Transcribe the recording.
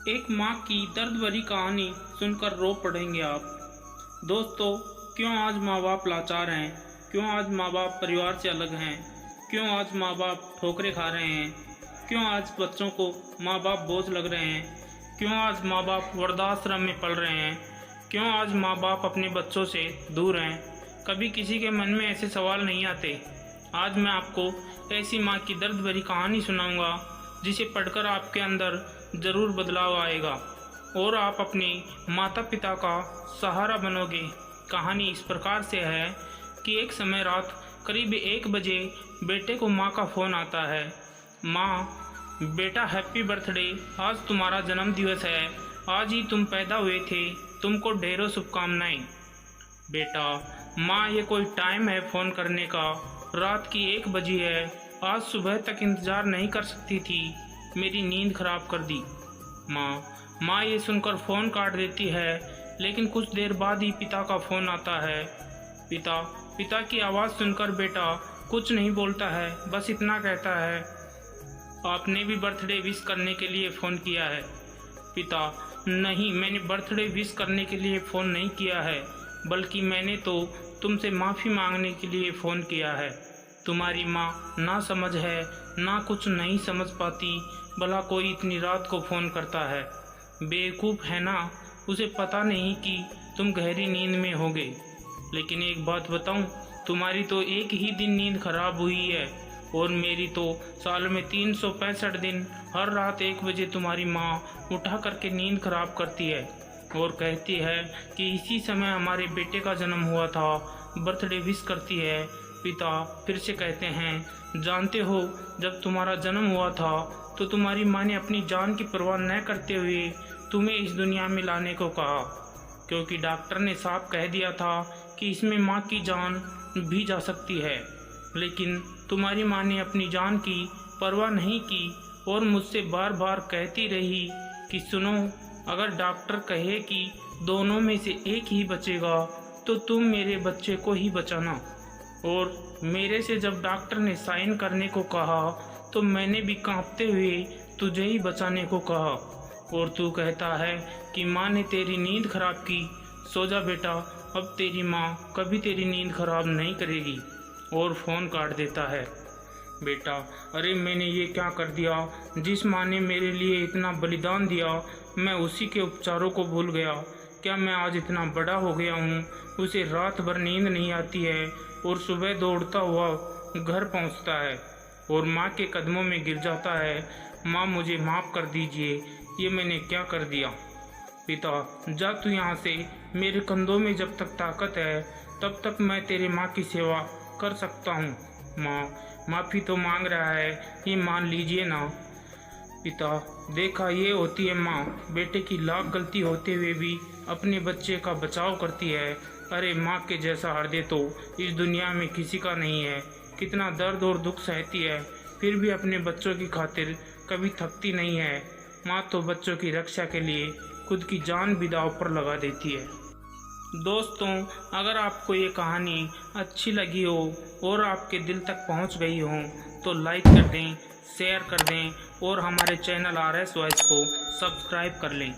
एक माँ की दर्द भरी कहानी सुनकर रो पड़ेंगे आप। दोस्तों, क्यों आज माँ बाप लाचार हैं? क्यों आज माँ बाप परिवार से अलग हैं? क्यों आज माँ बाप ठोकरें खा रहे हैं? क्यों आज बच्चों को माँ बाप बोझ लग रहे हैं? क्यों आज माँ बाप वृद्धाश्रम में पल रहे हैं? क्यों आज माँ बाप अपने बच्चों से दूर हैं? कभी किसी के मन में ऐसे सवाल नहीं आते। आज मैं आपको ऐसी माँ की दर्द भरी कहानी सुनाऊंगा जिसे पढ़कर आपके अंदर ज़रूर बदलाव आएगा और आप अपने माता पिता का सहारा बनोगे। कहानी इस प्रकार से है कि एक समय रात करीब 1 बजे बेटे को माँ का फ़ोन आता है। माँ, बेटा हैप्पी बर्थडे, आज तुम्हारा जन्म दिवस है, आज ही तुम पैदा हुए थे, तुमको ढेरों शुभकामनाएं। बेटा, माँ ये कोई टाइम है फ़ोन करने का, रात की 1 बजी है, आज सुबह तक इंतज़ार नहीं कर सकती थी, मेरी नींद खराब कर दी। माँ ये सुनकर फ़ोन काट देती है, लेकिन कुछ देर बाद ही पिता का फ़ोन आता है। पिता की आवाज़ सुनकर बेटा कुछ नहीं बोलता है, बस इतना कहता है, आपने भी बर्थडे विश करने के लिए फ़ोन किया है? पिता, नहीं, मैंने बर्थडे विश करने के लिए फ़ोन नहीं किया है, बल्कि मैंने तो तुमसे माफ़ी मांगने के लिए फ़ोन किया है। तुम्हारी माँ ना समझ है, ना कुछ नहीं समझ पाती, भला कोई इतनी रात को फ़ोन करता है। बेवकूफ़ है ना, उसे पता नहीं कि तुम गहरी नींद में होगे। लेकिन एक बात बताऊं, तुम्हारी तो एक ही दिन नींद खराब हुई है और मेरी तो साल में 365 दिन हर रात 1 बजे तुम्हारी माँ उठा करके नींद खराब करती है और कहती है कि इसी समय हमारे बेटे का जन्म हुआ था, बर्थडे विश करती है। पिता फिर से कहते हैं, जानते हो, जब तुम्हारा जन्म हुआ था तो तुम्हारी माँ ने अपनी जान की परवाह न करते हुए तुम्हें इस दुनिया में लाने को कहा, क्योंकि डॉक्टर ने साफ कह दिया था कि इसमें माँ की जान भी जा सकती है। लेकिन तुम्हारी माँ ने अपनी जान की परवाह नहीं की और मुझसे बार बार कहती रही कि सुनो, अगर डॉक्टर कहे कि दोनों में से एक ही बचेगा तो तुम मेरे बच्चे को ही बचाना। और मेरे से जब डॉक्टर ने साइन करने को कहा तो मैंने भी कांपते हुए तुझे ही बचाने को कहा, और तू कहता है कि माँ ने तेरी नींद खराब की। सो जा बेटा, अब तेरी माँ कभी तेरी नींद खराब नहीं करेगी। और फ़ोन काट देता है। बेटा, अरे मैंने ये क्या कर दिया? जिस माँ ने मेरे लिए इतना बलिदान दिया, मैं उसी के उपचारों को भूल गया। क्या मैं आज इतना बड़ा हो गया हूँ, उसे रात भर नींद नहीं आती है और सुबह दौड़ता हुआ घर पहुँचता है और माँ के कदमों में गिर जाता है। माँ, मुझे माफ़ कर दीजिए, ये मैंने क्या कर दिया? पिता, जा तू यहाँ से, मेरे कंधों में जब तक ताकत है तब तक मैं तेरे माँ की सेवा कर सकता हूँ। माँ, माफ़ी तो मांग रहा है, ये मान लीजिए ना। पिता, देखा, ये होती है माँ, बेटे की लाख गलती होते हुए भी अपने बच्चे का बचाव करती है। अरे माँ के जैसा हृदय तो इस दुनिया में किसी का नहीं है। कितना दर्द और दुख सहती है, फिर भी अपने बच्चों की खातिर कभी थकती नहीं है। माँ तो बच्चों की रक्षा के लिए खुद की जान भी दांव पर लगा देती है। दोस्तों, अगर आपको ये कहानी अच्छी लगी हो और आपके दिल तक पहुंच गई हो तो लाइक कर दें, शेयर कर दें और हमारे चैनल RS वॉइस को सब्सक्राइब कर लें।